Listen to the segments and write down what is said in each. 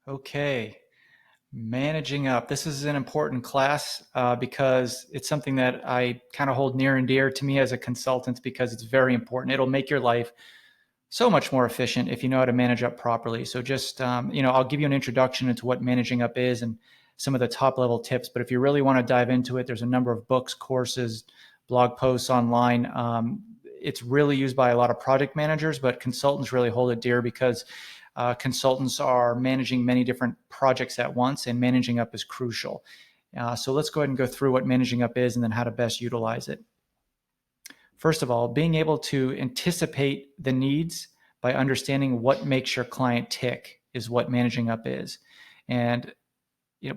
Okay, managing up. This is an important class because it's something that I kind of hold near and dear to me as a consultant because it's very important. It'll make your life so much more efficient if you know how to manage up properly. So just, I'll give you an introduction into what managing up is and some of the top level tips. But if you really want to dive into it, there's a number of books, courses, blog posts online. It's really used by a lot of project managers, but consultants really hold it dear because consultants are managing many different projects at once, and managing up is crucial. So let's go ahead and go through what managing up is and then how to best utilize it. First of all, being able to anticipate the needs by understanding what makes your client tick is what managing up is. And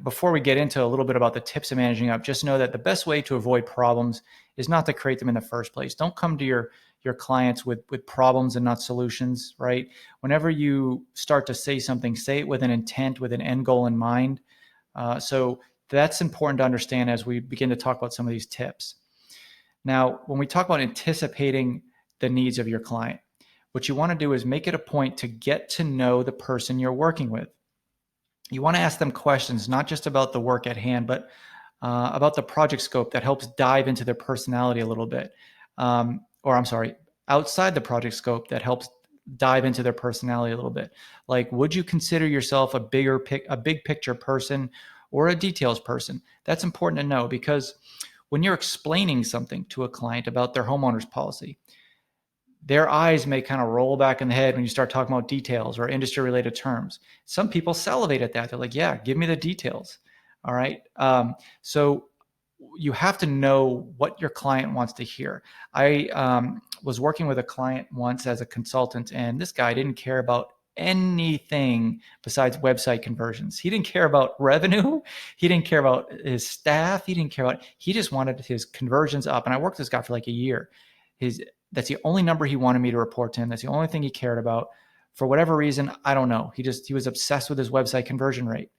before we get into a little bit about the tips of managing up, just know that the best way to avoid problems is not to create them in the first place. Don't come to your clients with problems and not solutions, right? Whenever you start to say something, say it with an intent, with an end goal in mind. So that's important to understand as we begin to talk about some of these tips. Now, when we talk about anticipating the needs of your client, what you want to do is make it a point to get to know the person you're working with. You want to ask them questions, not just about the work at hand, but about the project scope that helps dive into their personality a little bit. Outside the project scope that helps dive into their personality a little bit. Like, would you consider yourself a big picture person or a details person? That's important to know because when you're explaining something to a client about their homeowner's policy, their eyes may kind of roll back in the head when you start talking about details or industry related terms. Some people salivate at that. They're like, yeah, give me the details. All right. So you have to know what your client wants to hear. I was working with a client once as a consultant, and this guy didn't care about anything besides website conversions. He didn't care about revenue. He didn't care about his staff. He just wanted his conversions up. And I worked with this guy for like a year. That's the only number he wanted me to report to him. That's the only thing he cared about. For whatever reason, I don't know. He was obsessed with his website conversion rate.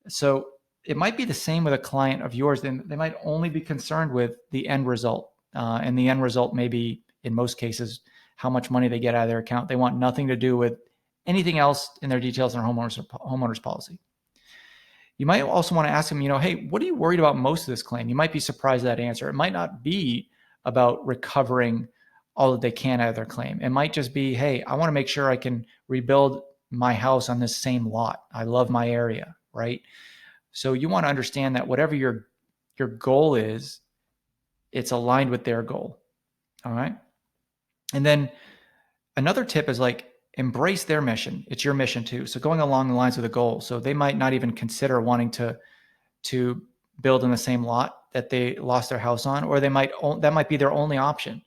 So it might be the same with a client of yours. Then they might only be concerned with the end result. And the end result may be, in most cases, how much money they get out of their account. They want nothing to do with anything else in their details in their homeowner's policy. You might also want to ask them, hey, what are you worried about most of this claim? You might be surprised at that answer. It might not be about recovering all that they can out of their claim. It might just be, hey, I want to make sure I can rebuild my house on this same lot. I love my area, right? So you want to understand that whatever your goal is, it's aligned with their goal. All right. And then another tip is like, embrace their mission. It's your mission too. So going along the lines of the goal. So they might not even consider wanting to build in the same lot that they lost their house on, or that might be their only option.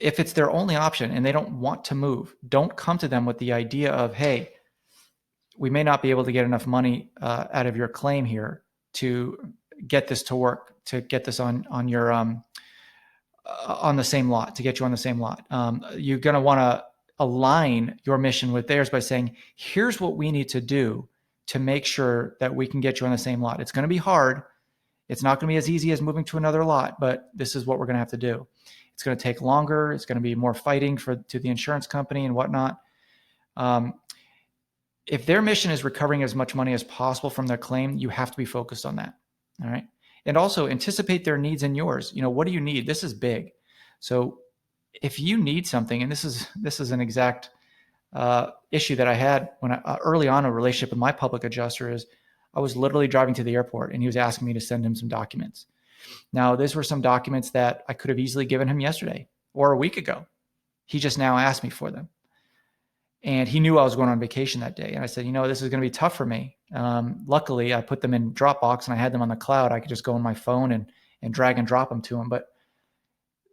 If it's their only option and they don't want to move, don't come to them with the idea of, hey, we may not be able to get enough money out of your claim here to get this to work, to get this on your on the same lot, to get you on the same lot. You're going to want to align your mission with theirs by saying, here's what we need to do to make sure that we can get you on the same lot. It's going to be hard. It's not going to be as easy as moving to another lot, but this is what we're going to have to do. It's going to take longer. It's going to be more fighting to the insurance company and whatnot. If their mission is recovering as much money as possible from their claim, you have to be focused on that. All right. And also anticipate their needs and yours. What do you need? This is big. So if you need something, and this is an exact issue that I had when early on in a relationship with my public adjuster, is I was literally driving to the airport and he was asking me to send him some documents. Now, these were some documents that I could have easily given him yesterday or a week ago. He just now asked me for them. And he knew I was going on vacation that day. And I said, this is going to be tough for me. Luckily, I put them in Dropbox and I had them on the cloud. I could just go on my phone and drag and drop them to him. But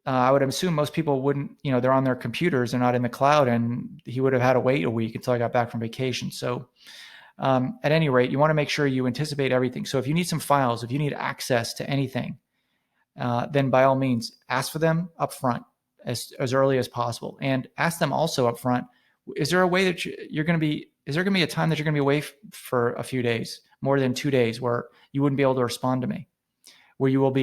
I would assume most people wouldn't, they're on their computers, they're not in the cloud, and he would have had to wait a week until I got back from vacation. So at any rate, you want to make sure you anticipate everything. So if you need some files, if you need access to anything, then by all means, ask for them up front as early as possible. And ask them also up front, is there a way that is there going to be a time that you're going to be away for a few days, more than 2 days, where you wouldn't be able to respond to me, where you will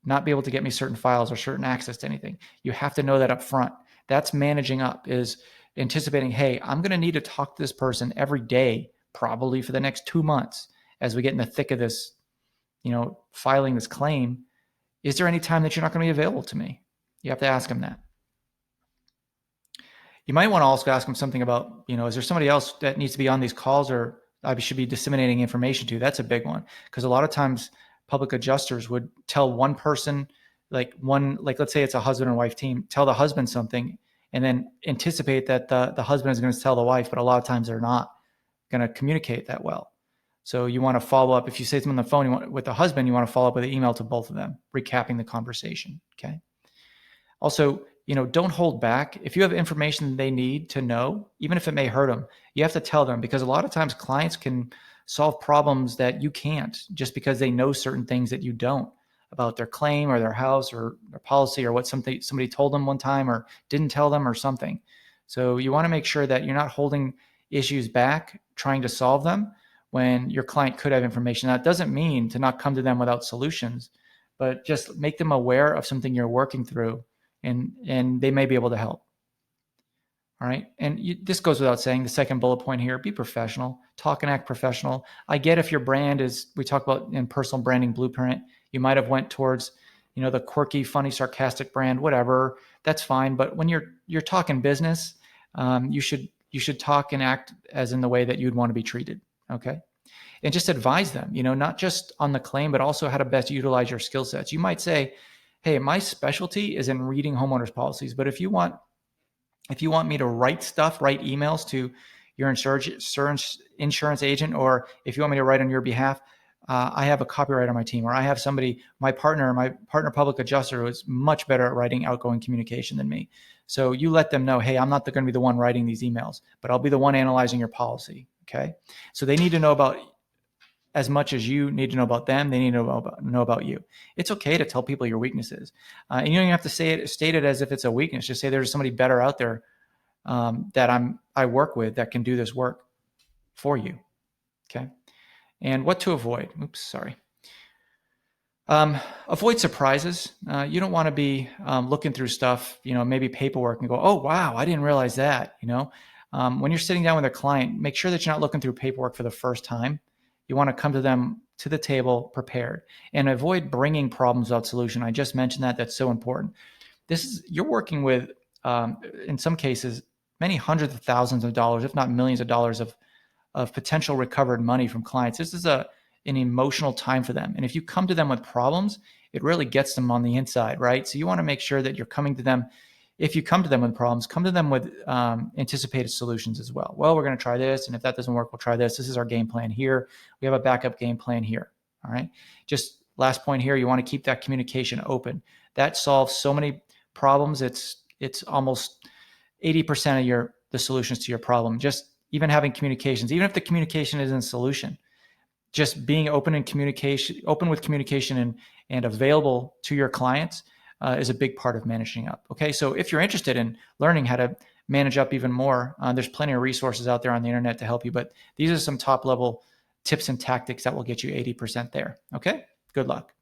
not be able to get me certain files or certain access to anything? You have to know that up front. That's managing up, is anticipating, hey, I'm going to need to talk to this person every day, probably for the next 2 months as we get in the thick of this, filing this claim. Is there any time that you're not going to be available to me? You have to ask them that. You might want to also ask them something about, is there somebody else that needs to be on these calls or I should be disseminating information to? That's a big one, because a lot of times public adjusters would tell one person, like let's say it's a husband and wife team, tell the husband something and then anticipate that the husband is going to tell the wife, but a lot of times they're not going to communicate that well. So you want to follow up. If you say something on the phone with the husband, you want to follow up with an email to both of them, recapping the conversation. Okay. Also, don't hold back. If you have information they need to know, even if it may hurt them, you have to tell them, because a lot of times clients can solve problems that you can't just because they know certain things that you don't about their claim or their house or their policy or what somebody told them one time or didn't tell them or something. So you want to make sure that you're not holding issues back, trying to solve them when your client could have information. That doesn't mean to not come to them without solutions, but just make them aware of something you're working through, and they may be able to help. All right. And this goes without saying, the second bullet point here, be professional, talk and act professional. I get if your brand is, we talk about in personal branding blueprint, you might have went towards, the quirky, funny, sarcastic brand, whatever, that's fine. But when you're talking business, you should talk and act as in the way that you'd want to be treated. Okay. And just advise them, not just on the claim, but also how to best utilize your skill sets. You might say, hey, my specialty is in reading homeowners policies, but if you want me to write emails to your insurance agent, or if you want me to write on your behalf, I have a copywriter on my team, or I have somebody, my partner public adjuster, who is much better at writing outgoing communication than me. So you let them know, hey, I'm not going to be the one writing these emails, but I'll be the one analyzing your policy. Okay. So they need to know about, as much as you need to know about them, they need to know about you. It's okay to tell people your weaknesses. And you don't even have to state it as if it's a weakness. Just say there's somebody better out there that I work with that can do this work for you. Okay. And what to avoid. Oops, sorry. Avoid surprises. You don't want to be looking through stuff, maybe paperwork, and go, oh, wow, I didn't realize that. When you're sitting down with a client, make sure that you're not looking through paperwork for the first time. You want to come to them to the table prepared, and avoid bringing problems without solution. I just mentioned that. That's so important. You're working with, in some cases, many hundreds of thousands of dollars, if not millions of dollars of potential recovered money from clients. This is an emotional time for them. And if you come to them with problems, it really gets them on the inside, right? So you want to make sure that you're coming to them. If you come to them with problems, come to them with anticipated solutions as well. Well, we're going to try this. And if that doesn't work, we'll try this. This is our game plan here. We have a backup game plan here. All right. Just last point here, you want to keep that communication open. That solves so many problems. It's almost 80% of the solutions to your problem. Just even having communications, even if the communication isn't a solution, just being open with communication and available to your clients is a big part of managing up. Okay, so if you're interested in learning how to manage up even more, there's plenty of resources out there on the internet to help you, but these are some top level tips and tactics that will get you 80% there. Okay, good luck.